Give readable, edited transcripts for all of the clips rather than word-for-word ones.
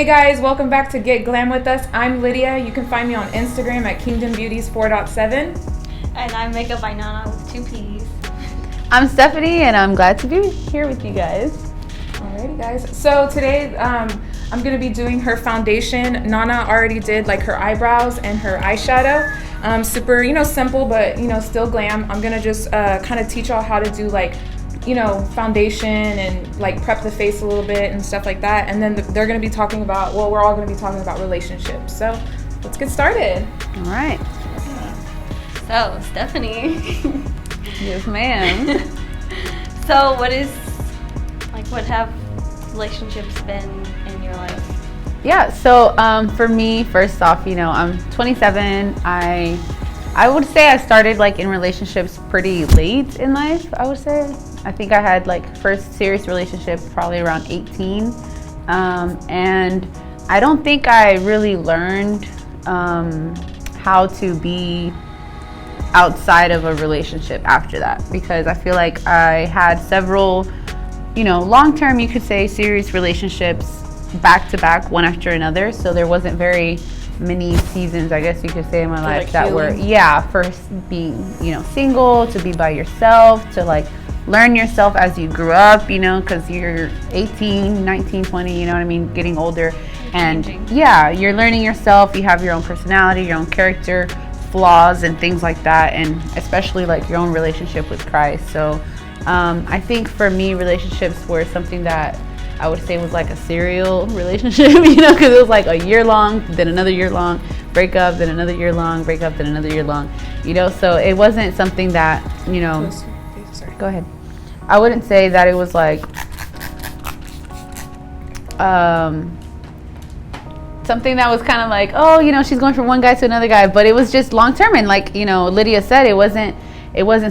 Hey guys, welcome back to Get Glam with us. I'm Lydia. You can find me on Instagram at KingdomBeauties4.7. And I'm Makeup by Nana with 2 P's. I'm Stephanie, and I'm glad to be here with you guys. Alrighty guys. So today I'm going to be doing her foundation. Nana already did like her eyebrows and her eyeshadow. Super, simple, but, still glam. I'm going to just kind of teach y'all how to do like, foundation and like prep the face a little bit and stuff like that. And then they're going to be talking about, we're all going to be talking about relationships. So let's get started. All right. So, Stephanie. Yes, ma'am. So, what have relationships been in your life? Yeah, so for me, first off, I'm 27. I would say I started like in relationships pretty late in life, I would say. I think I had like first serious relationship probably around 18. And I don't think I really learned how to be outside of a relationship after that, because I feel like I had several, long-term, you could say, serious relationships back to back, one after another. So there wasn't very many seasons, I guess you could say, in my life like that healing. were, first being, single, to be by yourself, to like learn yourself as you grew up, because you're 18, 19, 20, you know what I mean, getting older. And you're learning yourself. You have your own personality, your own character, flaws and things like that, and especially like your own relationship with Christ. So I think for me, relationships were something that I would say was like a serial relationship, because it was like a year long, then another year long, break up, then another year long, break up, then another year long, so it wasn't something that, go ahead. I wouldn't say that it was like something that was kind of like, she's going from one guy to another guy, but it was just long term. And like, Lydia said, it wasn't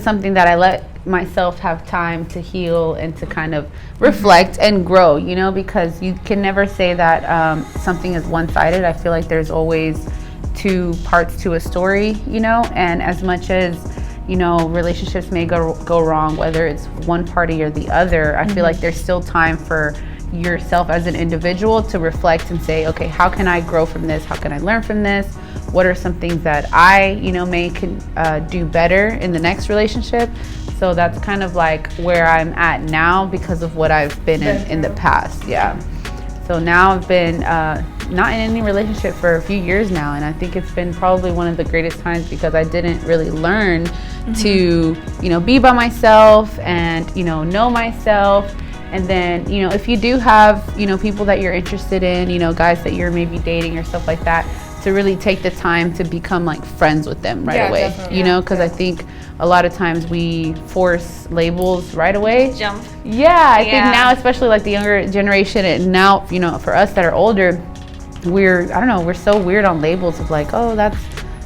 something that I let myself have time to heal and to kind of reflect and grow, because you can never say that something is one-sided. I feel like there's always two parts to a story, and as much as relationships may go wrong, whether it's one party or the other, I feel like there's still time for yourself as an individual to reflect and say, okay, how can I grow from this? How can I learn from this? What are some things that I, may do better in the next relationship? So that's kind of like where I'm at now because of what I've been in the past. Yeah. So now I've been not in any relationship for a few years now, and I think it's been probably one of the greatest times because I didn't really learn to, be by myself and, know myself. And then, if you do have, people that you're interested in, guys that you're maybe dating or stuff like that, to really take the time to become like friends with them right away, definitely. Because I think a lot of times we force labels right away. Jump. Yeah, I think now, especially like the younger generation, and now, for us that are older, we're so weird on labels of like, oh, that's,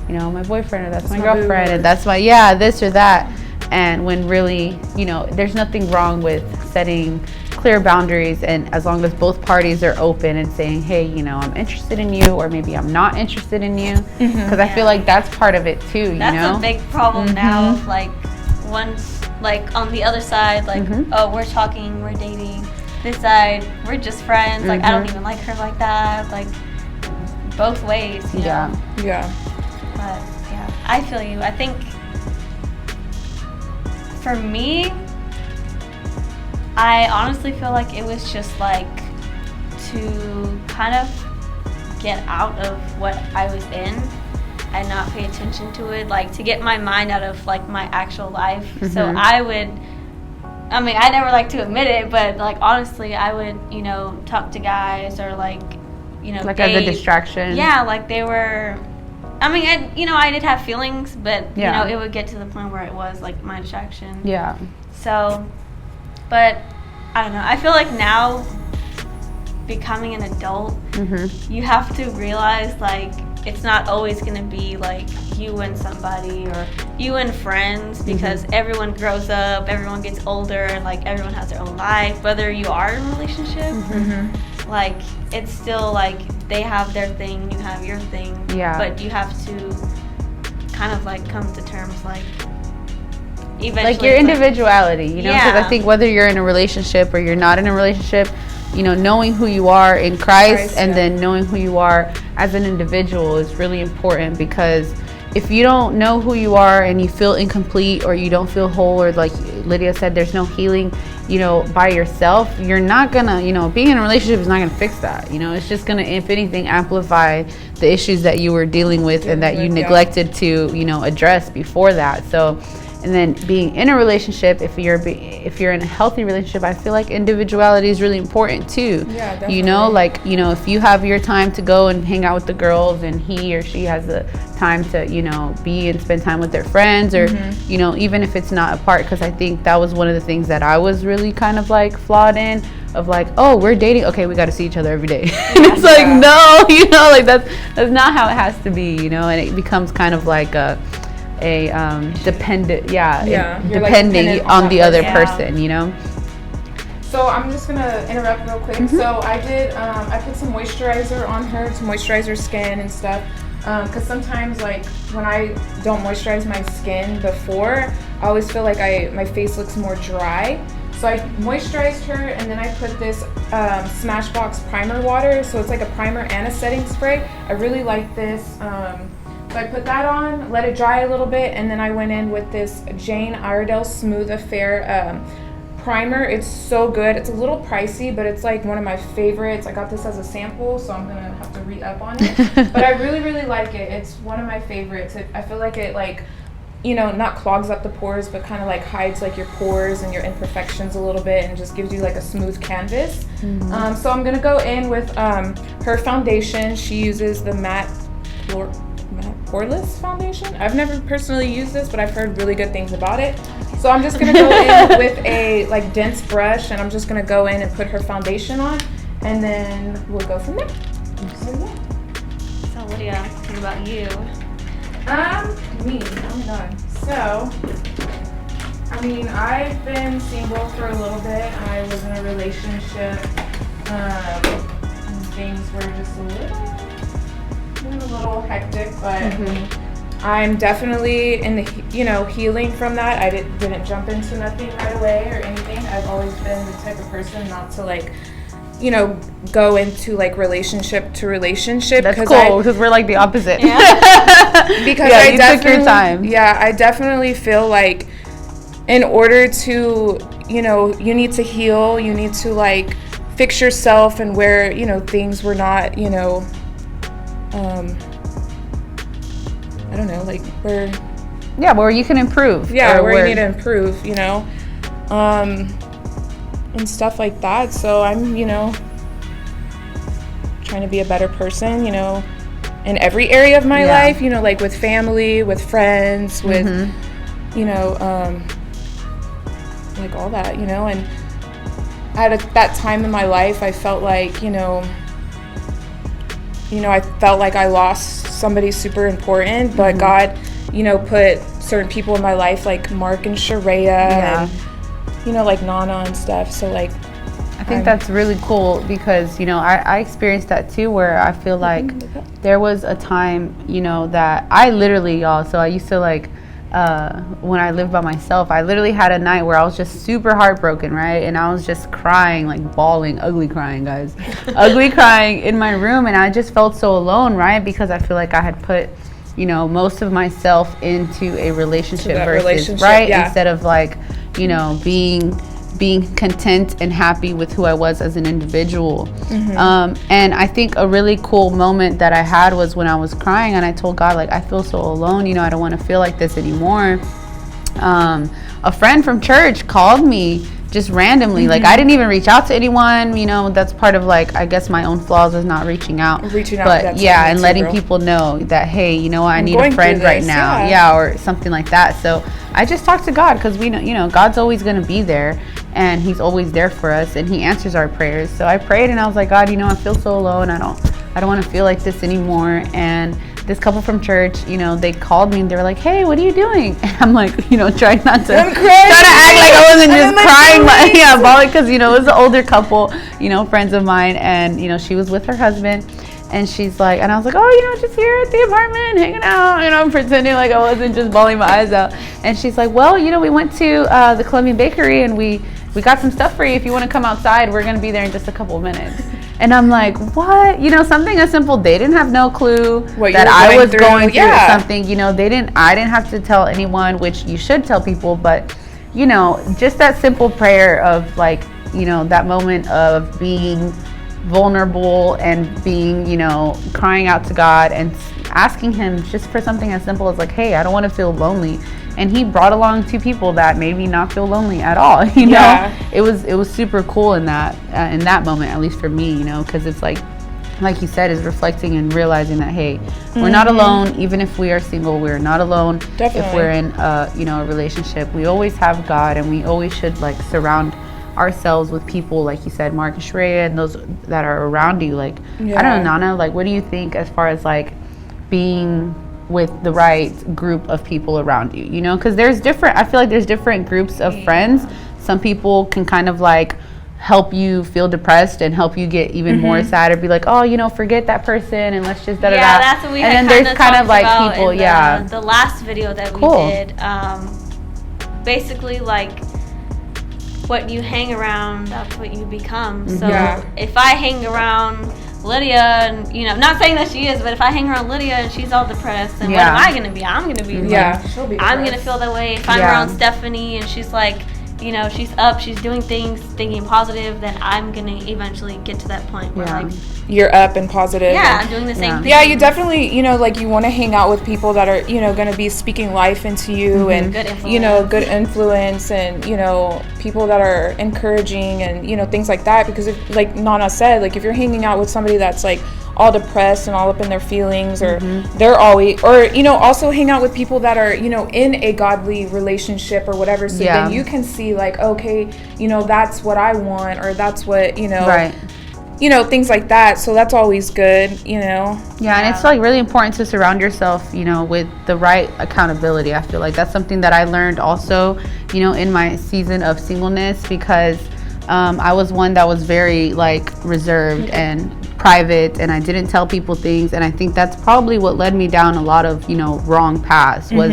my boyfriend, or that's my girlfriend, and that's my, this or that. And when really, there's nothing wrong with setting clear boundaries, and as long as both parties are open and saying, hey, I'm interested in you, or maybe I'm not interested in you, because I feel like that's part of it too. That's a big problem now. Like once, like on the other side, like oh, we're talking, we're dating. This side, we're just friends. Like I don't even like her like that. Like both ways. You know? Yeah. But yeah, I feel you. I think for me, I honestly feel like it was just like to kind of get out of what I was in and not pay attention to it, like to get my mind out of like my actual life. So I never like to admit it, but like honestly, I would, talk to guys or like, like as a distraction. Yeah, like they were. I did have feelings, but it would get to the point where it was like my distraction. Yeah. So, but I don't know. I feel like now, becoming an adult, you have to realize like it's not always gonna be like you and somebody or you and friends, because everyone grows up, everyone gets older, and like everyone has their own life. Whether you are in a relationship, like it's still like they have their thing, you have your thing. Yeah. But you have to kind of like come to terms like eventually. Like your individuality, because I think whether you're in a relationship or you're not in a relationship, you know, knowing who you are in Christ, and yeah. then knowing who you are as an individual is really important, because if you don't know who you are and you feel incomplete, or you don't feel whole, or like Lydia said, there's no healing, you know, by yourself, you're not gonna, you know, being in a relationship is not gonna fix that. You know, it's just gonna, if anything, amplify the issues that you were dealing with and that you neglected to, you know, address before that. So, and then being in a relationship, if you're in a healthy relationship, I feel like individuality is really important too. Yeah, definitely. You know, like, you know, if you have your time to go and hang out with the girls, and he or she has the time to, you know, be and spend time with their friends, or, you know, even if it's not apart, because I think that was one of the things that I was really kind of like flawed in, of like, oh, we're dating, okay, we got to see each other every day. It's like, no, you know, like that's not how it has to be, you know, and it becomes kind of like a dependent, depending like on the other person, you know. So I'm just gonna interrupt real quick. So I did, I put some moisturizer on her to moisturize her skin and stuff. Because sometimes, like, when I don't moisturize my skin before, I always feel like my face looks more dry. So I moisturized her, and then I put this Smashbox primer water. So it's like a primer and a setting spray. I really like this. So I put that on, let it dry a little bit, and then I went in with this Jane Iredale Smooth Affair primer. It's so good. It's a little pricey, but it's like one of my favorites. I got this as a sample, so I'm gonna have to re-up on it. But I really, really like it. It's one of my favorites. I feel like it, like, you know, not clogs up the pores, but kind of like hides like your pores and your imperfections a little bit, and just gives you like a smooth canvas. So I'm gonna go in with her foundation. She uses the matte poreless foundation. I've never personally used this, but I've heard really good things about it. So I'm just gonna go in with a like dense brush, and I'm just gonna go in and put her foundation on, and then we'll go from there. So Lydia, what about you? Me. Oh my god. So, I mean, I've been single for a little bit. I was in a relationship. And things were just a little hectic, but I'm definitely in the, you know, healing from that. I didn't jump into nothing right away or anything. I've always been the type of person not to, like, you know, go into like relationship to relationship. That's cool, because we're like the opposite. Because I took your time. Yeah, I definitely feel like in order to, you know, you need to heal, you need to like fix yourself, and where, you know, things were not, you know, I don't know, like where you can improve. Yeah, where you need to improve, you know, and stuff like that. So I'm, you know, trying to be a better person, you know, in every area of my life, you know, like with family, with friends, with, you know, like all that, you know. And at that time in my life, I felt like, you know, I felt like I lost somebody super important, but God, you know, put certain people in my life like Mark and Sharia, and, you know, like Nana and stuff. So like, I think that's really cool, because, you know, I experienced that too, where I feel like there was a time, you know, that I literally, y'all, so I used to like, when I lived by myself, I literally had a night where I was just super heartbroken, right? And I was just crying, like bawling, ugly crying, guys. Ugly crying in my room, and I just felt so alone, right? Because I feel like I had put, you know, most of myself into a relationship versus, right? Instead of like, you know, being content and happy with who I was as an individual. And I think a really cool moment that I had was when I was crying, and I told God, like, I feel so alone, you know, I don't want to feel like this anymore. A friend from church called me just randomly. Like, I didn't even reach out to anyone, you know. That's part of, like, I guess my own flaws is not reaching out. But yeah, and letting people know that, hey, you know, I need a friend right now. Or something like that. So I just talked to God, because we know, you know, God's always going to be there, and he's always there for us, and he answers our prayers. So I prayed, and I was like, God, you know, I feel so alone. I don't want to feel like this anymore. And this couple from church, you know, they called me, and they were like, hey, what are you doing? And I'm like, you know, trying not to act like I wasn't just crying, bawling, because, you know, it was an older couple, you know, friends of mine, and, you know, she was with her husband. And she's like, and I was like, oh, you know, just here at the apartment, hanging out, you know, pretending like I wasn't just bawling my eyes out. And she's like, well, you know, we went to the Colombian bakery, and we we got some stuff for you. If you want to come outside, we're going to be there in just a couple of minutes. And I'm like, what? You know, something as simple. They didn't have no clue that I was going through something. You know, I didn't have to tell anyone, which you should tell people. But, you know, just that simple prayer of like, you know, that moment of being vulnerable and being, you know, crying out to God and asking him just for something as simple as like, hey, I don't want to feel lonely. And he brought along 2 people that made me not feel lonely at all. You know, it was super cool in that moment, at least for me, you know, because it's like you said, is reflecting and realizing that, hey, we're not alone. Even if we are single, we're not alone. Definitely. If we're in you know, a relationship, we always have God, and we always should like surround ourselves with people, like you said, Mark and Shreya, and those that are around you. Like, I don't know, Nana, like, what do you think as far as like being with the right group of people around you, you know? Because I feel like there's different groups of friends. Some people can kind of like help you feel depressed and help you get even more sad, or be like, oh, you know, forget that person and let's just da-da-da. Yeah, that's what we had. And then there's kind of like people, the last video that we did, basically like, what you hang around, that's what you become. So if I hang around Lydia, and, you know, not saying that she is, but if I hang around Lydia and she's all depressed, then what am I going to be? I'm going to be she'll be I'm going to feel that way. If I'm around Stephanie and she's like, you know, she's up, she's doing things, thinking positive, then I'm going to eventually get to that point where like, you're up and positive. Yeah, I'm doing the same thing. Yeah, you definitely, you know, like you want to hang out with people that are, you know, going to be speaking life into you, and, you know, good influence, and, you know, people that are encouraging, and, you know, things like that. Because if, like Nana said, like if you're hanging out with somebody that's like all depressed and all up in their feelings, or they're always, or, you know, also hang out with people that are, you know, in a godly relationship or whatever. So then you can see like, okay, you know, that's what I want, or that's what, you know, you know, things like that. So that's always good, you know. Yeah, and it's like really important to surround yourself, you know, with the right accountability. I feel like that's something that I learned also, you know, in my season of singleness, because I was one that was very like reserved and private, and I didn't tell people things. And I think that's probably what led me down a lot of, you know, wrong paths. Was,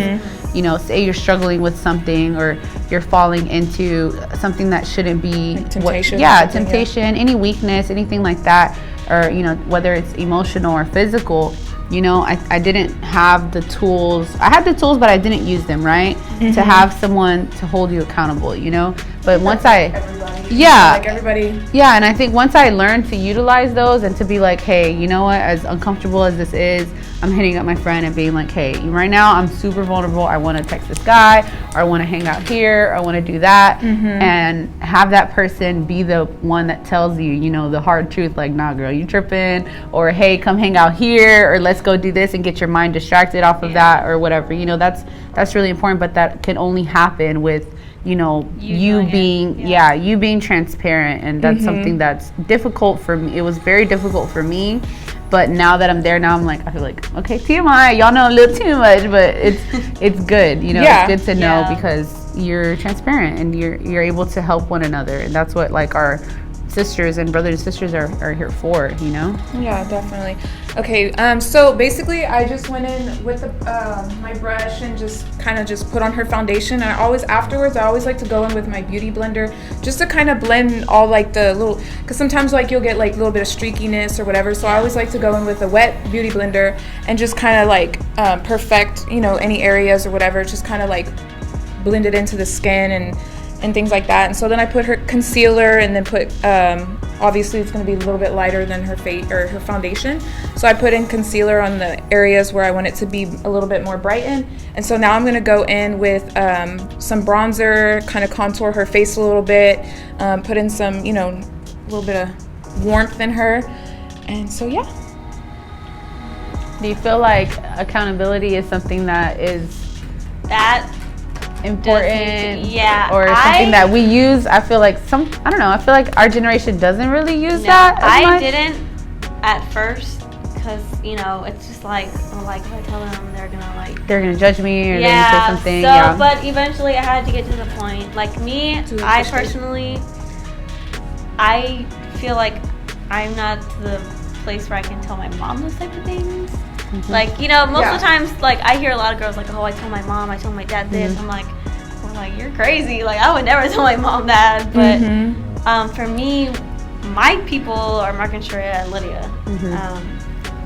you know, say you're struggling with something, or you're falling into something that shouldn't be, like temptation. Temptation, any weakness, anything like that, or, you know, whether it's emotional or physical. You know, I didn't have the tools. I had the tools, but I didn't use them, right? To have someone to hold you accountable, you know? But once everybody. And I think once I learned to utilize those, and to be like, hey, you know what, as uncomfortable as this is, I'm hitting up my friend and being like, hey, right now I'm super vulnerable. I want to text this guy, or I want to hang out here, or I want to do that. And have that person be the one that tells you, you know, the hard truth, like, nah, girl, you tripping, or hey, come hang out here, or let's go do this, and get your mind distracted off of that, or whatever. You know, that's really important, but that can only happen with, you know, you being transparent. And that's something that's difficult for me. It was very difficult for me, but now that I'm there, now I'm like, I feel like, okay, TMI, y'all know a little too much, but it's good, you know. It's good to know, because you're transparent and you're able to help one another, and that's what like our sisters and brothers and sisters are here for, you know. Yeah, definitely. Okay, so basically I just went in with my brush and just kind of just put on her foundation. And afterwards I always like to go in with my beauty blender, just to kind of blend all like the little, because sometimes like you'll get like a little bit of streakiness or whatever. So I always like to go in with a wet beauty blender and just kind of like perfect, you know, any areas or whatever, just kind of like blend it into the skin and things like that. And so then I put her concealer, and then put obviously it's going to be a little bit lighter than her face or her foundation, so I put in concealer on the areas where I want it to be a little bit more brightened. And so now I'm going to go in with some bronzer, kind of contour her face a little bit, put in some, you know, a little bit of warmth in her. And so do you feel like accountability is something that is important, or something that we use? I feel like I don't know, I feel like our generation doesn't really use that as much. Didn't at first, because, you know, it's just like, if I tell them, they're gonna judge me, or they're gonna say something. But eventually I had to get to the point, like me, I personally, I feel like I'm not to the place where I can tell my mom those type of things. Like, you know, most of the times, like, I hear a lot of girls like, oh, I told my mom, I told my dad this. I'm like, well, I'm like, you're crazy. Like, I would never tell my mom that. But for me, my people are Mark and Sharia and Lydia.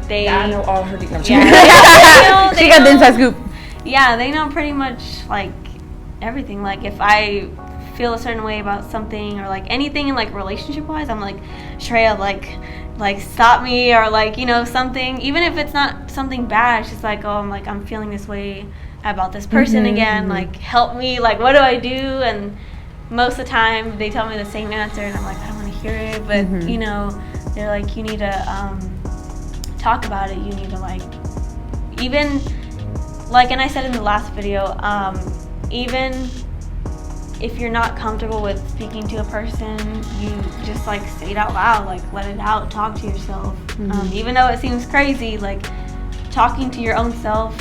I know all her details. She got the inside scoop. Yeah, they know pretty much like everything. Like, if I feel a certain way about something or like anything in like relationship wise, I'm like, Shreya, like stop me, or like, you know, something, even if it's not something bad, she's like, oh, I'm feeling this way about this person again, like, help me, like, what do I do? And most of the time they tell me the same answer, and I'm like, I don't want to hear it, but you know, they're like, you need to talk about it, you need to like, even like, and I said in the last video, even if you're not comfortable with speaking to a person, you just like say it out loud, like let it out, talk to yourself. Even though it seems crazy, like talking to your own self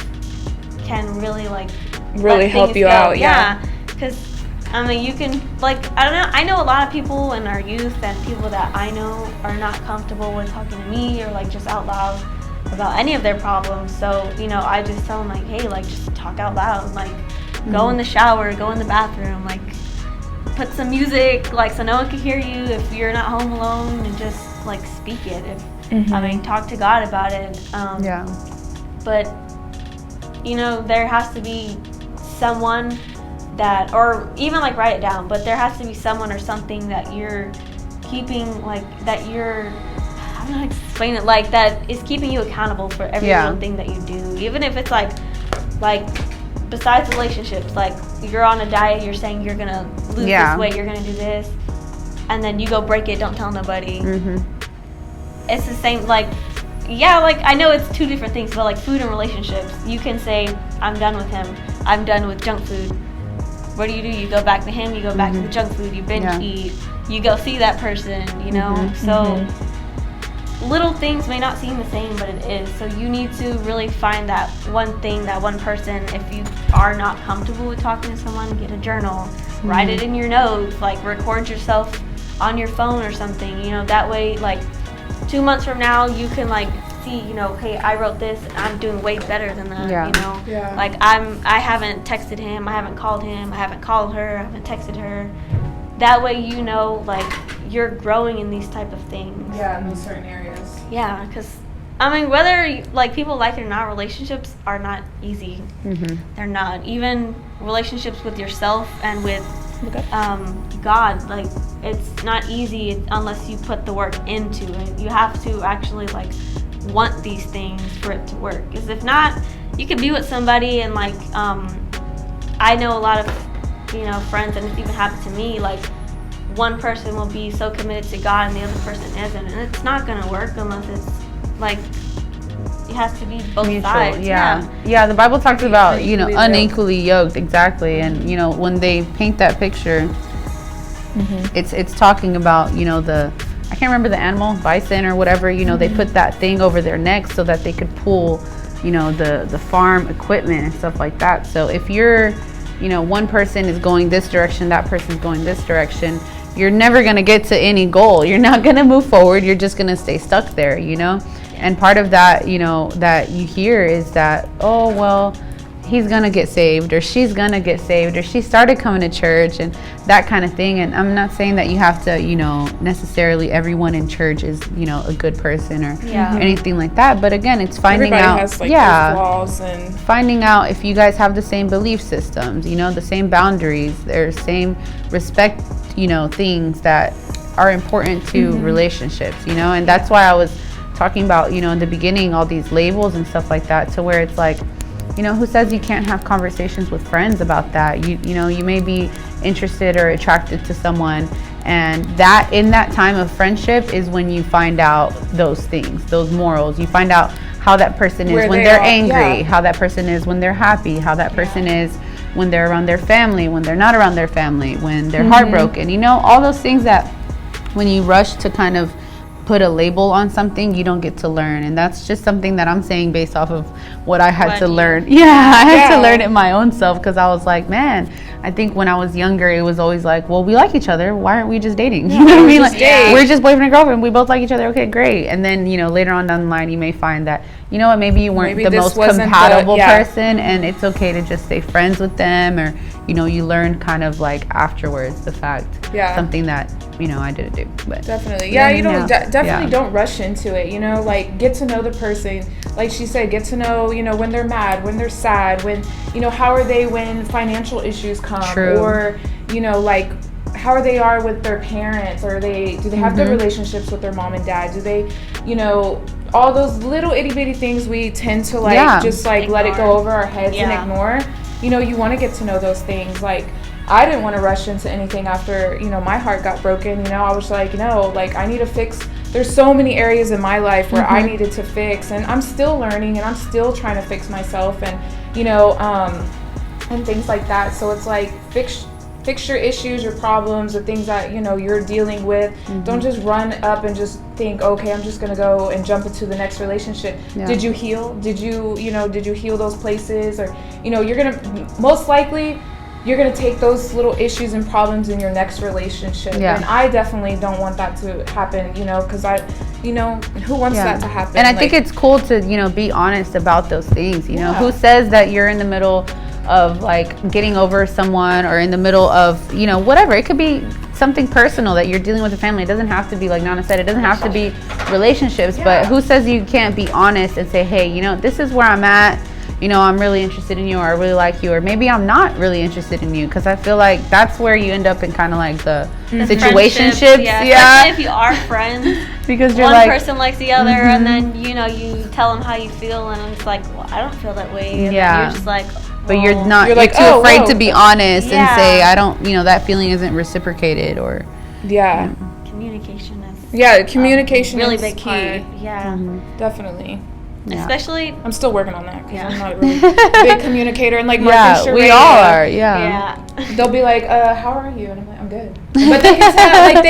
can really like really help you out. Yeah, because I mean, you can, like, I don't know, I know a lot of people in our youth and people that I know are not comfortable with talking to me or like just out loud about any of their problems. So, you know, I just tell them like, hey, like, just talk out loud, like go in the shower, go in the bathroom, like put some music, like, so no one can hear you if you're not home alone, and just like speak it. If I mean, talk to God about it. But you know, there has to be someone that, or even like write it down, but there has to be someone or something that you're keeping, like, that you're, I don't know how to explain it, like, that is keeping you accountable for every little thing that you do, even if it's like besides relationships, like you're on a diet, you're saying you're gonna lose this weight, you're gonna do this, and then you go break it, don't tell nobody. It's the same, like, like, I know it's two different things, but like food and relationships, you can say, I'm done with him, I'm done with junk food. What do? You go back to him, you go back to the junk food, you binge eat, you go see that person, you know? So little things may not seem the same, but it is. So you need to really find that one thing, that one person. If you are not comfortable with talking to someone, get a journal, write it in your notes, like record yourself on your phone or something, you know, that way, like 2 months from now, you can like see, you know, hey, I wrote this, and I'm doing way better than that, you know? Like, I haven't texted him, I haven't called him, I haven't called her, I haven't texted her. That way, you know, like, you're growing in these type of things. Yeah, in those certain areas. Yeah, because, I mean, whether, like, people like it or not, relationships are not easy. They're not. Even relationships with yourself and with God, like, it's not easy unless you put the work into it. You have to actually, like, want these things for it to work. Because if not, you could be with somebody and, like, I know a lot of, you know, friends, and it's even happened to me, like, one person will be so committed to God and the other person isn't, and it's not going to work unless it's, like, it has to be both mutual, sides. The Bible talks about, you know, unequally yoked, exactly. And, you know, when they paint that picture, it's talking about, you know, I can't remember the animal, bison or whatever, you know, they put that thing over their neck so that they could pull, you know, the farm equipment and stuff like that. So if you're, you know, one person is going this direction, that person's going this direction, you're never going to get to any goal. You're not going to move forward. You're just going to stay stuck there, you know? And part of that, you know, that you hear is that, oh, well, he's going to get saved, or she's going to get saved, or she started coming to church, and that kind of thing. And I'm not saying that you have to, you know, necessarily everyone in church is, you know, a good person or anything like that. But again, it's finding out, has, like, their flaws, and finding out if you guys have the same belief systems, you know, the same boundaries, their same respect, you know, things that are important to relationships, you know. And that's why I was talking about, you know, in the beginning, all these labels and stuff like that, to where it's like, you know, who says you can't have conversations with friends about that? You know, you may be interested or attracted to someone, and that in that time of friendship is when you find out those things, those morals. You find out how that person is when they're angry, how that person is when they're happy, how that person is when they're around their family, when they're not around their family, when they're heartbroken. You know, all those things that when you rush to kind of put a label on something, you don't get to learn. And that's just something that I'm saying based off of what I had to learn. I had to learn it my own self, because I was like, man, I think when I was younger, it was always like, well, we like each other. Why aren't we just dating? You know what I mean? Like, we're just boyfriend and girlfriend. We both like each other. Okay, great. And then, you know, later on down the line, you may find that, you know what, maybe you weren't the most compatible person, and it's okay to just stay friends with them, or, you know, you learn kind of like afterwards the fact, something that, you know, I didn't do. But definitely, you don't definitely don't rush into it. You know, like, get to know the person. Like she said, get to know, you know, when they're mad, when they're sad, when, you know, how are they when financial issues come, or, you know, like, how they are with their parents, or do they have good relationships with their mom and dad? Do they, you know, all those little itty bitty things we tend to like just like ignore. Let it go over our heads and ignore. You know, you want to get to know those things. Like, I didn't want to rush into anything after, you know, my heart got broken. You know, I was like, no, like, I need to fix. There's so many areas in my life where I needed to fix, and I'm still learning, and I'm still trying to fix myself, and, you know, and things like that. So it's like, fix your issues, your problems, the things that, you know, you're dealing with. Don't just run up and just think, okay, I'm just gonna go and jump into the next relationship. Did you heal? Did you heal those places? Or, you know, you're gonna, most likely, you're gonna take those little issues and problems in your next relationship. And I definitely don't want that to happen, you know, because who wants that to happen? And I think it's cool to, you know, be honest about those things, you know. Who says that you're in the middle of like getting over someone, or in the middle of, you know, whatever? It could be something personal that you're dealing with a family. It doesn't have to be, like Nana said, it doesn't have to be relationships, but who says you can't be honest and say, hey, you know, this is where I'm at. You know, I'm really interested in you, or I really like you, or maybe I'm not really interested in you, because I feel like that's where you end up in kind of like the situationships. Especially if you are friends, because you're one person likes the other, and then, you know, you tell them how you feel, and it's like, well, I don't feel that way. And then you're just like, but you're too afraid to be honest and say, I don't, you know, that feeling isn't reciprocated, or communication is communication really is big key. Definitely. Especially, I'm still working on that, because I'm not a really big communicator, and like Mark and we all are. They'll be like, how are you? And I'm like, I'm good. But they can tell, like,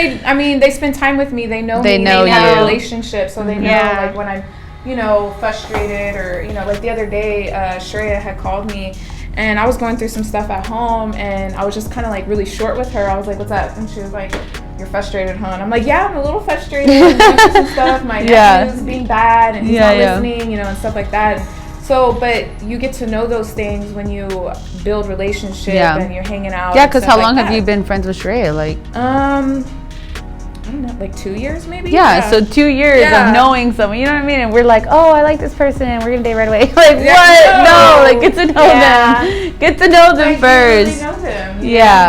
they spend time with me. They know me. They have a relationship, so they know like when I'm, you know, frustrated, or, you know, like the other day, Shreya had called me, and I was going through some stuff at home, and I was just kind of like really short with her. I was like, what's up? And she was like, you're frustrated, huh? And I'm like, yeah, I'm a little frustrated. I'm going through some stuff. My nephew's being bad, and he's not listening, you know, and stuff like that. So, but you get to know those things when you build relationship and you're hanging out. Yeah, because how long have you been friends with Shreya? Like, I don't know, like 2 years maybe? So 2 years of knowing someone, you know what I mean? And we're like, oh, I like this person, we're going to date right away. Like, what? No, like, get to know them. Get to know them first. Really know them.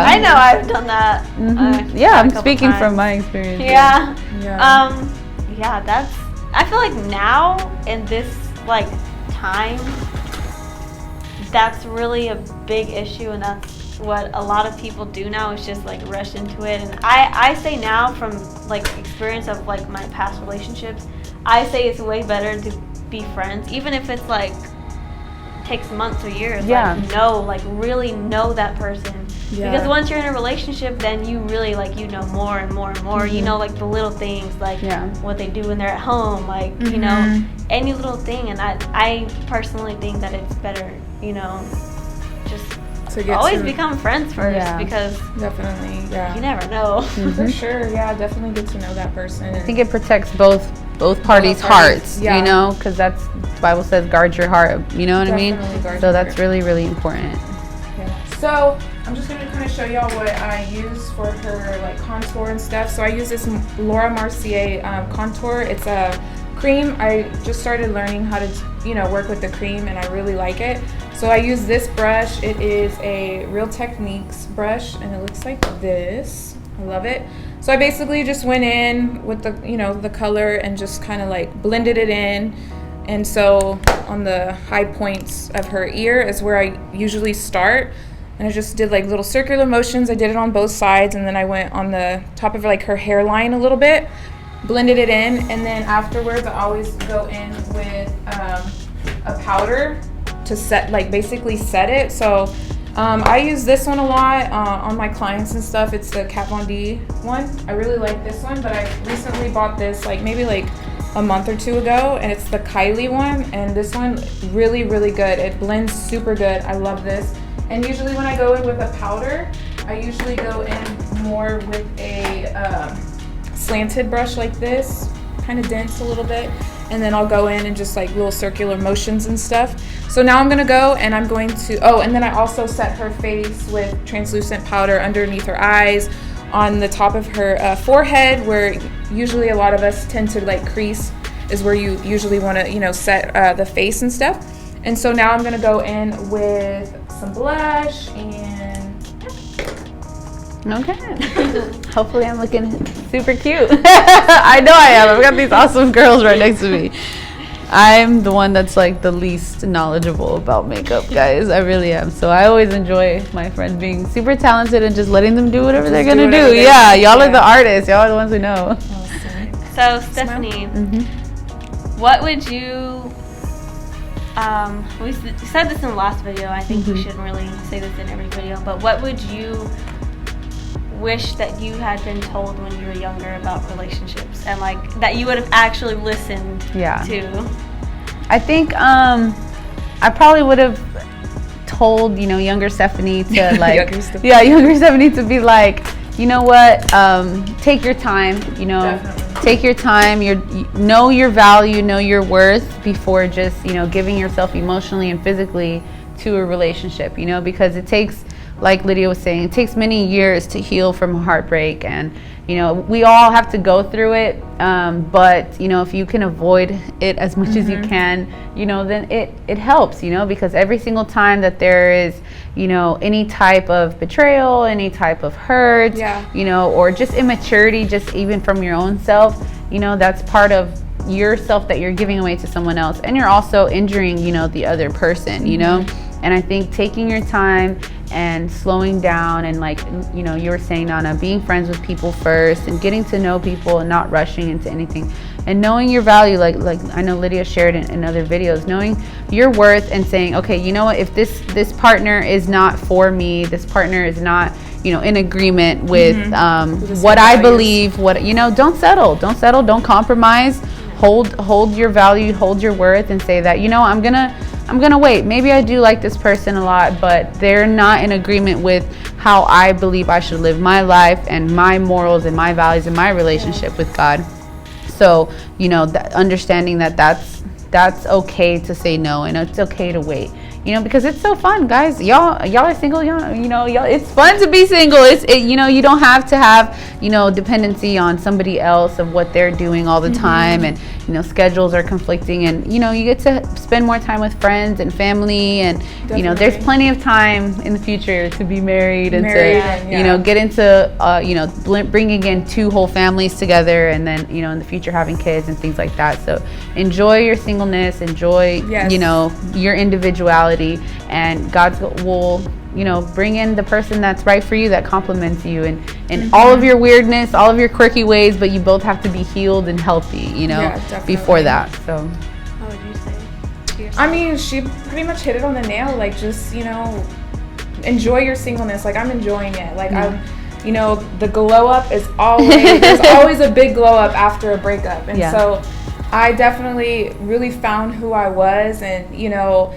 I know I've done that. I'm speaking from my experience. That's, I feel like now in this, like, time, that's really a big issue, and that's what a lot of people do now, is just like rush into it. And I say now, from like experience of like my past relationships, I say it's way better to be friends, even if it's like takes months or years. Like really know that person, because once you're in a relationship, then you really like, you know, more and more and more. You know, like the little things, like what they do when they're at home, like you know, any little thing. And I personally think that it's better, you know, just always become friends first, because definitely you never know. For sure. Definitely get to know that person. I think it protects both parties' hearts, you know, because that's, the Bible says, guard your heart, you know what I mean? So that's really, really important. So I'm just going to kind of show y'all what I use for her like contour and stuff. So I use this Laura Mercier contour. It's a cream. I just started learning how to, you know, work with the cream, and I really like it. So I use this brush. It is a Real Techniques brush, and it looks like this. I love it. So I basically just went in with the, you know, the color, and just kind of like blended it in. And so on the high points of her ear is where I usually start. And I just did like little circular motions. I did it on both sides, and then I went on the top of like her hairline a little bit, blended it in, and then afterwards I always go in with a powder to set, like basically set it. So I use this one a lot on my clients and stuff. It's the Kat Von D one. I really like this one, but I recently bought this like maybe like a month or two ago, and it's the Kylie one, and this one really, really good. It blends super good. I love this. And usually when I go in with a powder, I usually go in more with a slanted brush like this, kind of dense a little bit, and then I'll go in and just like little circular motions and stuff. So now I'm gonna go and I'm going to, and then I also set her face with translucent powder underneath her eyes, on the top of her forehead, where usually a lot of us tend to like crease, is where you usually want to, you know, set the face and stuff. And so now I'm gonna go in with some blush and okay. Hopefully I'm looking super cute. I know I am. I've got these awesome girls right next to me. I'm the one that's like the least knowledgeable about makeup, guys. I really am. So I always enjoy my friends being super talented and just letting them do whatever they're gonna do. Yeah, y'all are the artists. Y'all are the ones who know. So Stephanie, what would you? We said this in the last video. I think we shouldn't really say this in every video. But what would you wish that you had been told when you were younger about relationships, and like that you would have actually listened to? I think I probably would have told, you know, younger Stephanie to like younger Stephanie to be like, you know what, take your time, you know. Definitely. Take your time, know your value, know your worth before just, you know, giving yourself emotionally and physically to a relationship, you know, because it takes, like Lydia was saying, it takes many years to heal from heartbreak, and you know, we all have to go through it, but you know, if you can avoid it as much as you can, you know, then it helps, you know, because every single time that there is, you know, any type of betrayal, any type of hurt, you know, or just immaturity, just even from your own self, you know, that's part of yourself that you're giving away to someone else, and you're also injuring, you know, the other person, you know. And I think taking your time and slowing down, and like, you know, you were saying, Nana, being friends with people first and getting to know people and not rushing into anything, and knowing your value, like I know Lydia shared in other videos, knowing your worth and saying, okay, you know what, if this partner is not for me, this partner is not, you know, in agreement with what I believe, what, you know, don't settle, don't compromise. Hold your value, hold your worth, and say that, you know, I'm gonna wait. Maybe I do like this person a lot, but they're not in agreement with how I believe I should live my life and my morals and my values and my relationship with God. So, you know, understanding that that's okay to say no, and it's okay to wait. You know, because it's so fun, guys. Y'all are single. Y'all, it's fun to be single. You know, you don't have to have, you know, dependency on somebody else of what they're doing all the time, and you know, schedules are conflicting, and you know, you get to spend more time with friends and family, and you know, there's plenty of time in the future to be married and you know, get into you know, bringing in two whole families together, and then, you know, in the future having kids and things like that. So enjoy your singleness, enjoy you know, your individuality, and God will, you know, bring in the person that's right for you, that compliments you, and all of your weirdness, all of your quirky ways, but you both have to be healed and healthy, you know, before that. So what would you say? I mean, she pretty much hit it on the nail. Like, just, you know, enjoy your singleness. Like, I'm enjoying it. Like, I'm, you know, the glow up is always, there's always a big glow up after a breakup. And so I definitely really found who I was, and, you know,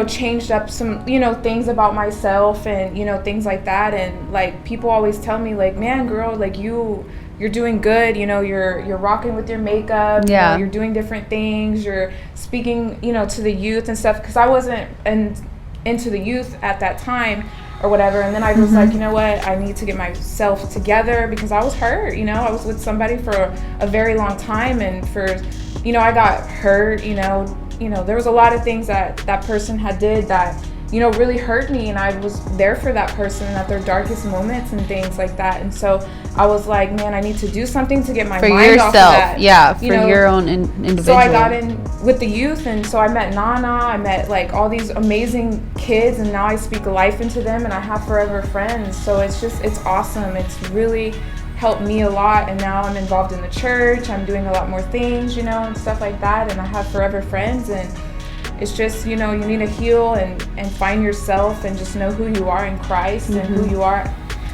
changed up some, you know, things about myself, and, you know, things like that. And like, people always tell me, like, man, girl, like, you're doing good, you know, you're rocking with your makeup, you know, you're doing different things, you're speaking, you know, to the youth and stuff, because I wasn't into the youth at that time or whatever. And then I was like, you know what, I need to get myself together, because I was hurt, you know, I was with somebody for a very long time, and you know, I got hurt, you know, there was a lot of things that person had did that, you know, really hurt me, and I was there for that person at their darkest moments and things like that. And so I was like, man, I need to do something to get my mind off of that. For your own individual. So I got in with the youth, and so I met Nana, I met like all these amazing kids, and now I speak life into them, and I have forever friends. So it's awesome. It's really helped me a lot, and now I'm involved in the church. I'm doing a lot more things, you know, and stuff like that, and I have forever friends. And it's just, you know, you need to heal and find yourself, and just know who you are in Christ, and who you are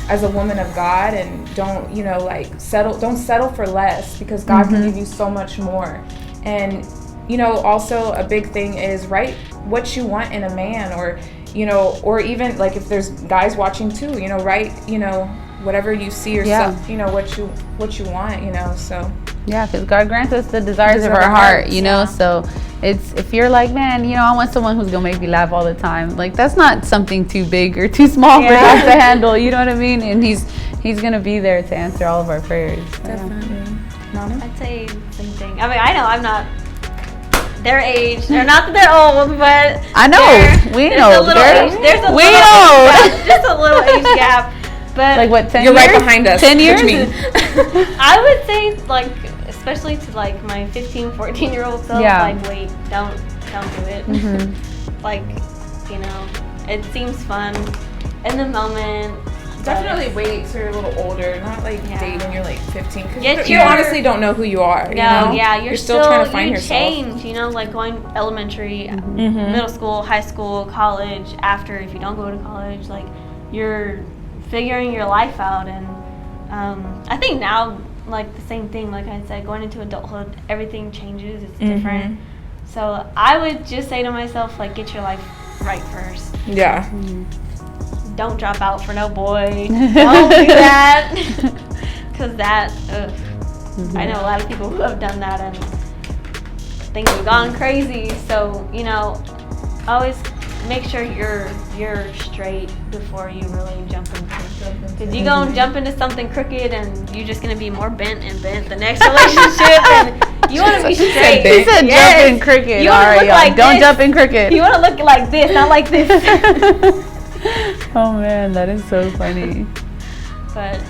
as a woman of God, and don't, you know, like don't settle for less, because God can give you so much more. And, you know, also a big thing is write what you want in a man, or, you know, or even like if there's guys watching too, you know, write, you know, whatever you see yourself, you know, what you want, you know, so. Yeah, because God grants us the desires of our heart, you know, so it's, if you're like, man, you know, I want someone who's going to make me laugh all the time, like, that's not something too big or too small for God to handle, you know what I mean? And he's going to be there to answer all of our prayers. Definitely. Mama? I'd say same thing. I mean, I know I'm not their age. They're not that they're old, but I know. We know. There's a little age gap. But like what, 10 You're years? right behind us. 10 years? I would say, like, especially to like my 15, 14-year-old self, like, wait, don't do it. Like, you know, it seems fun in the moment. Definitely wait till you're a little older, not like date when you're like 15, because you you're, honestly don't know who you are. You know? Yeah, you're still trying to find yourself. Change, you know, like going elementary, middle school, high school, college. After, if you don't go to college, like, you're figuring your life out. And I think now, like, the same thing, like I said, going into adulthood, everything changes. It's different. So I would just say to myself, like, get your life right first. Yeah. Don't drop out for no boy. Don't do that. Because that, I know a lot of people who have done that and things have gone crazy. So, you know, always make sure you're straight before you really jump into it. Because you're going to jump into something crooked and you're just going to be more bent the next relationship. And you want to be straight. He said jump in crooked. You want to look like don't this. jump in crooked. You want to look like this, not like this. Oh man, that is so funny. But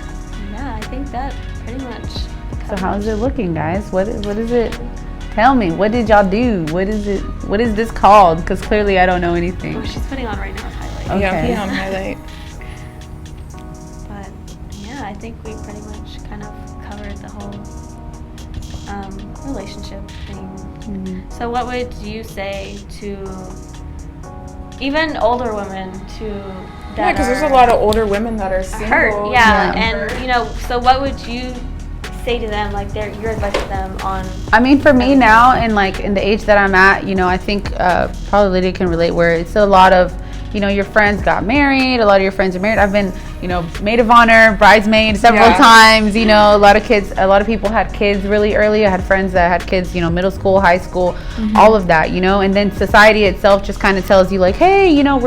yeah, I think that pretty much covers. So how's it looking, guys? What is it? Tell me, what did y'all do? What is it? What is this called? Because clearly I don't know anything. What she's putting on right now is highlight. Okay. Yeah, I'm putting on highlight. But yeah, I think we pretty much kind of covered the whole relationship thing. So what would you say to even older women Yeah, because there's a lot of older women that are single. hurt, and you know, so what would you say to them, like your advice to them on? I mean, for me now, and like in the age that I'm at, you know, I think probably Lydia can relate, where it's a lot of, you know, your friends got married, a lot of your friends are married. I've been, you know, maid of honor, bridesmaid several times, you know, a lot of people had kids really early. I had friends that had kids, you know, middle school, high school, all of that, you know, and then society itself just kind of tells you like, hey, you know,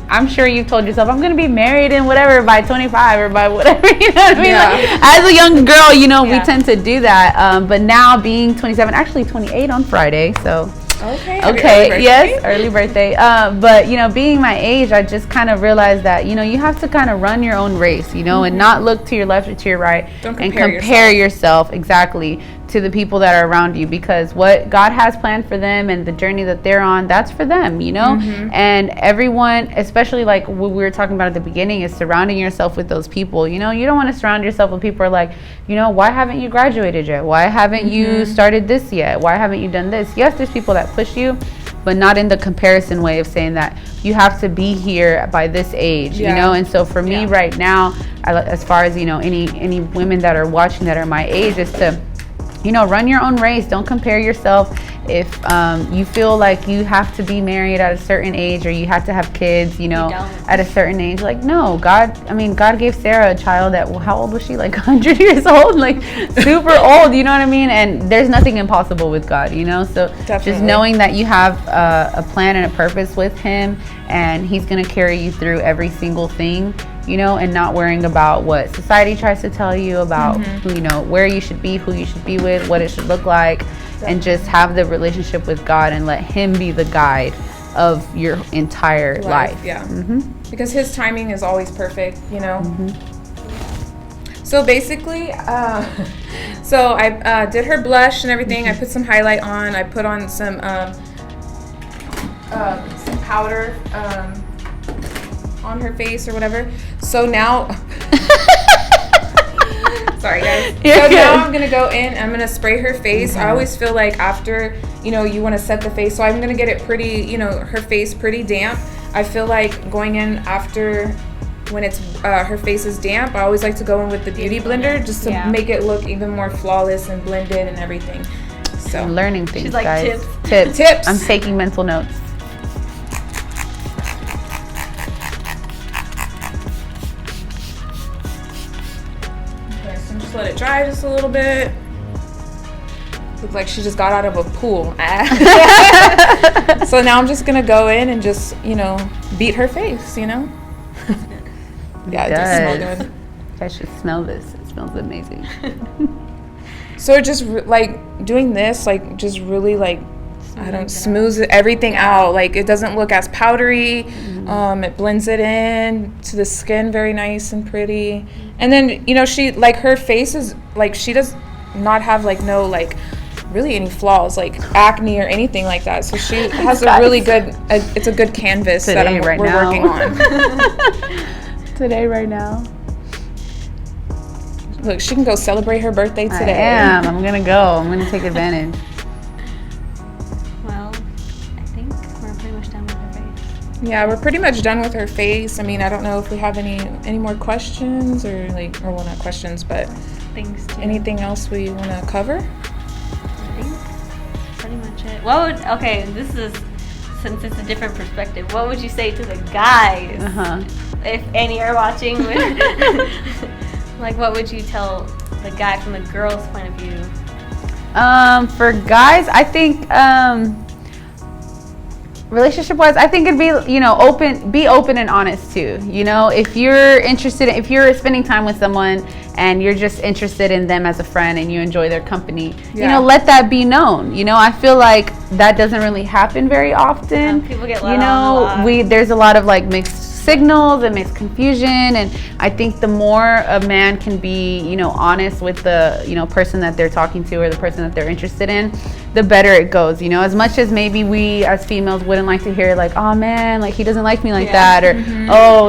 I'm sure you've told yourself, I'm going to be married and whatever by 25 or by whatever, you know what I mean? Like, as a young girl, you know, we tend to do that. But now being 27, actually 28 on Friday, so... Okay. Yes, early birthday. But you know, being my age, I just kind of realized that, you know, you have to kind of run your own race, you know, and not look to your left or to your right. Don't compare yourself exactly to the people that are around you, because what God has planned for them and the journey that they're on, that's for them, you know. And everyone, especially like what we were talking about at the beginning, is surrounding yourself with those people. You know, you don't want to surround yourself with people who are like, you know, why haven't you graduated yet? Why haven't you started this yet? Why haven't you done this? Yes, there's people that push you, but not in the comparison way of saying that you have to be here by this age, you know. And so for me right now, as far as, you know, any women that are watching that are my age, is to, you know, run your own race. Don't compare yourself. If you feel like you have to be married at a certain age, or you have to have kids, you know, at a certain age, like, no, God gave Sarah a child at, well, how old was she? Like 100 years old, like super old, you know what I mean? And there's nothing impossible with God, you know? So just knowing that you have a plan and a purpose with him, and he's going to carry you through every single thing, you know, and not worrying about what society tries to tell you about, who, you know, where you should be, who you should be with, what it should look like, and just have the relationship with God and let him be the guide of your entire life. Yeah. Because his timing is always perfect, you know. So basically, so I did her blush and everything. I put some highlight on. I put on some powder on her face or whatever. So now, sorry guys. Now I'm gonna go in. I'm gonna spray her face. I always feel like after, you know, you want to set the face. So I'm gonna get it pretty, you know, her face pretty damp. I feel like going in after when it's her face is damp, I always like to go in with the beauty blender just to make it look even more flawless and blended and everything. So I'm learning things, she's like, guys. Tips. I'm taking mental notes. Okay, so just let it dry just a little bit. Looks like she just got out of a pool. So now I'm just gonna go in and just, beat her face, Yeah, it does smell good. I should smell this. It smells amazing. So just doing this, just really smooths everything out. It doesn't look as powdery. It blends it in to the skin very nice and pretty. And then she her face is she does not have no really any flaws acne or anything like that. So she has a really good. It's a good canvas that we're working on. Today, right now. Look, she can go celebrate her birthday today. I'm gonna go. I'm gonna take advantage. Well, I think we're pretty much done with her face. Yeah, we're pretty much done with her face. I mean, I don't know if we have any more questions or not questions, but things. Anything else we want to cover? I think pretty much it. Since it's a different perspective, what would you say to the guys? If any are watching? What would you tell the guy from the girl's point of view? For guys, I think relationship-wise, I think it'd be be open and honest too. If you're interested, if you're spending time with someone and you're just interested in them as a friend and you enjoy their company, let that be known. I feel like that doesn't really happen very often. People get let on a lot. There's a lot of mixed signals and mixed confusion, and I think the more a man can be honest with the person that they're talking to or the person that they're interested in, the better it goes. As much as maybe we as females wouldn't like to hear oh man, he doesn't like me like that, or oh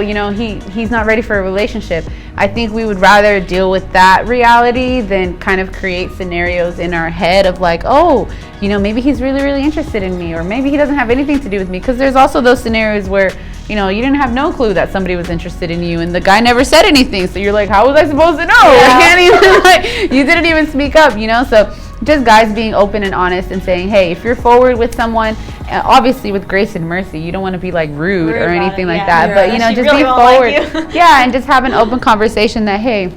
he's not ready for a relationship. I think we would rather deal with that reality than kind of create scenarios in our head of oh maybe he's really, really interested in me, or maybe he doesn't have anything to do with me, because there's also those scenarios where you didn't have no clue that somebody was interested in you and the guy never said anything, so you're how was I supposed to know? I can't even you didn't even speak up, so just guys being open and honest and saying, hey, if you're forward with someone, obviously with grace and mercy, you don't want to be rude or anything like that, but just really be forward. And just have an open conversation that, hey,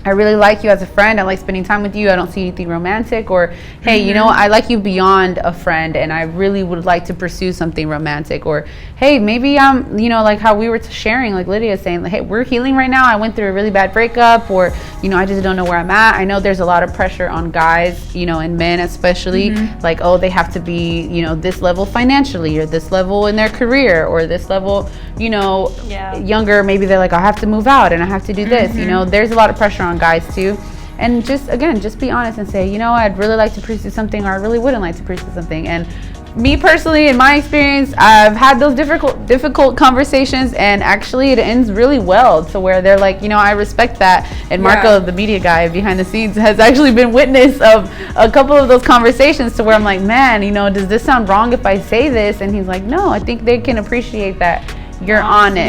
I really like you as a friend. I like spending time with you. I don't see anything romantic. Or, hey, I like you beyond a friend and I really would like to pursue something romantic. Or, hey, maybe I'm, how we were sharing, Lydia saying, hey, we're healing right now. I went through a really bad breakup, or, I just don't know where I'm at. I know there's a lot of pressure on guys, and men especially, oh, they have to be, this level financially, or this level in their career, or this level, younger. Maybe they're I have to move out and I have to do this. There's a lot of pressure on guys too, and just be honest and say, I'd really like to pursue something, or I really wouldn't like to pursue something. And me personally, in my experience, I've had those difficult conversations, and actually it ends really well, to where they're I respect that. And Marco, the media guy behind the scenes, has actually been witness of a couple of those conversations, to where I'm man, does this sound wrong if I say this? And he's no, I think they can appreciate that you're honest,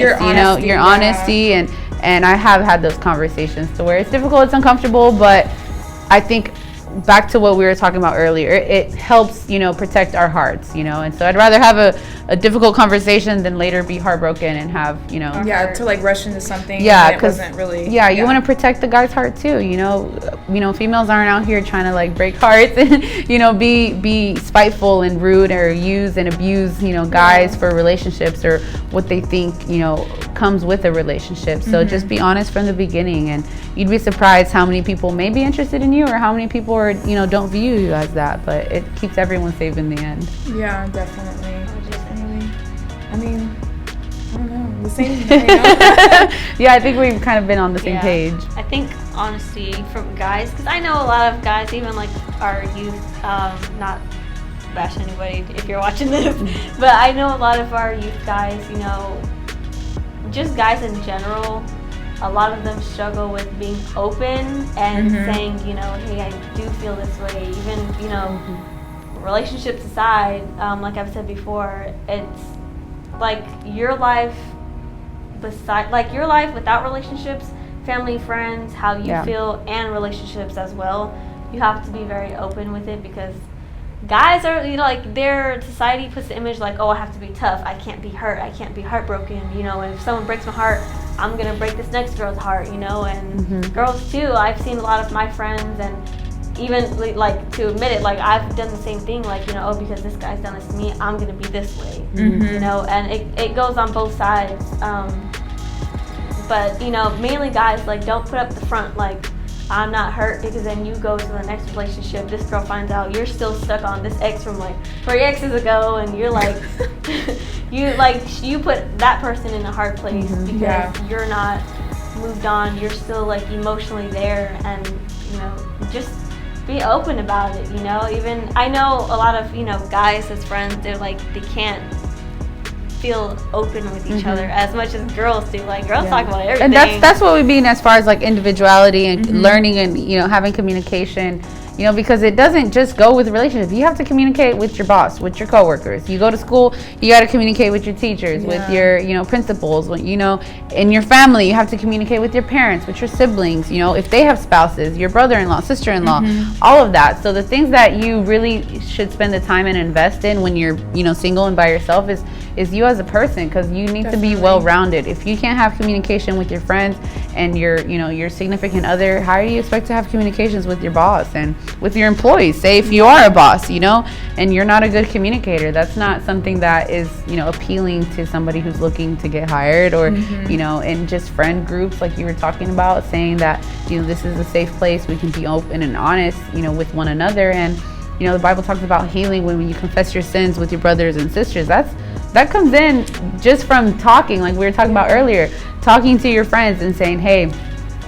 your honesty. And I have had those conversations to where it's difficult, it's uncomfortable, but I think back to what we were talking about earlier, it helps, protect our hearts, and so I'd rather have a difficult conversation than later be heartbroken and have, to rush into something. Yeah, because wasn't really. You want to protect the guy's heart too, females aren't out here trying to break hearts and, be spiteful and rude, or use and abuse, guys for relationships, or what they think, comes with a relationship. So just be honest from the beginning, and you'd be surprised how many people may be interested in you, or how many people are, don't view you as that, but it keeps everyone safe in the end. Yeah, definitely. I mean, I don't know, the same. Yeah, I think we've kind of been on the same page. I think honesty from guys, because I know a lot of guys, even our youth, not bash anybody if you're watching this, but I know a lot of our youth guys, just guys in general, a lot of them struggle with being open and saying, hey, I do feel this way. Even, relationships aside, like I've said before, it's your life beside, like, your life without relationships, family, friends, how you Yeah. feel, and relationships as well. You have to be very open with it, because guys are, you know, like, their society puts the image like, oh, I have to be tough, I can't be hurt, I can't be heartbroken, you know, and if someone breaks my heart, I'm gonna break this next girl's heart, you know. And girls too, I've seen a lot of my friends, and even like, to admit it, like, I've done the same thing, like, you know, oh, because this guy's done this to me, I'm gonna be this way, you know. And it goes on both sides, but, you know, mainly guys, like, don't put up the front like, I'm not hurt, because then you go to the next relationship, this girl finds out you're still stuck on this ex from like 3 exes ago, and you're like you put that person in a hard place, because you're not moved on, you're still like emotionally there. And, you know, just be open about it, you know. Even I know a lot of, you know, guys as friends, they're like, they can't feel open with each other as much as girls do. Like, girls talk about everything, and that's what we mean as far as like individuality and learning, and, you know, having communication, you know, because it doesn't just go with relationships. You have to communicate with your boss, with your coworkers. You go to school, you got to communicate with your teachers, with your, you know, principals, you know, in your family, you have to communicate with your parents, with your siblings, you know, if they have spouses, your brother-in-law, sister-in-law, all of that. So the things that you really should spend the time and invest in when you're, you know, single and by yourself is you as a person, because you need to be well-rounded. If you can't have communication with your friends and your, you know, your significant other, how do you expect to have communications with your boss and with your employees? Say if you are a boss, you know, and you're not a good communicator, that's not something that is, you know, appealing to somebody who's looking to get hired, or you know, in just friend groups like you were talking about, saying that, you know, this is a safe place, we can be open and honest, you know, with one another. And, you know, the Bible talks about healing when you confess your sins with your brothers and sisters. That comes in just from talking, like we were talking about earlier, talking to your friends and saying, hey,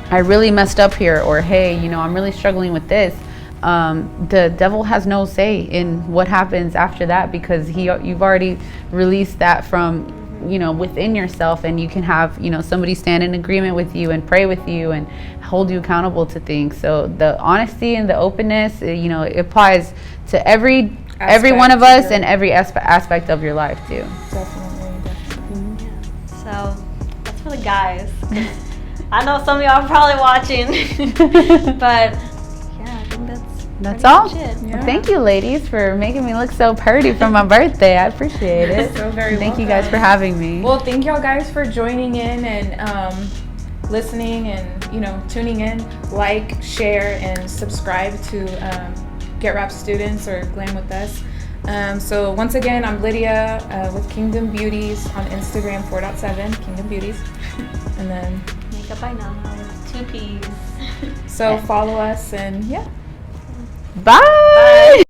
I really messed up here, or hey, you know, I'm really struggling with this. The devil has no say in what happens after that, because you've already released that from, you know, within yourself, and you can have, you know, somebody stand in agreement with you and pray with you and hold you accountable to things. So the honesty and the openness, you know, it applies to every one of us and every aspect of your life too. Definitely. So that's for the guys. I know some of y'all are probably watching, but yeah, I think that's all. much it. Well, thank you, ladies, for making me look so pretty for my birthday. I appreciate it. So very Thank you welcome. guys for having me. Well, thank y'all guys for joining in and listening and, you know, tuning in. Like, share, and subscribe to Get Rap Students or Glam with Us. So once again, I'm Lydia with Kingdom Beauties on Instagram 4.7 Kingdom Beauties, and then Makeup by Nana with 2 P's. so follow us, and Bye.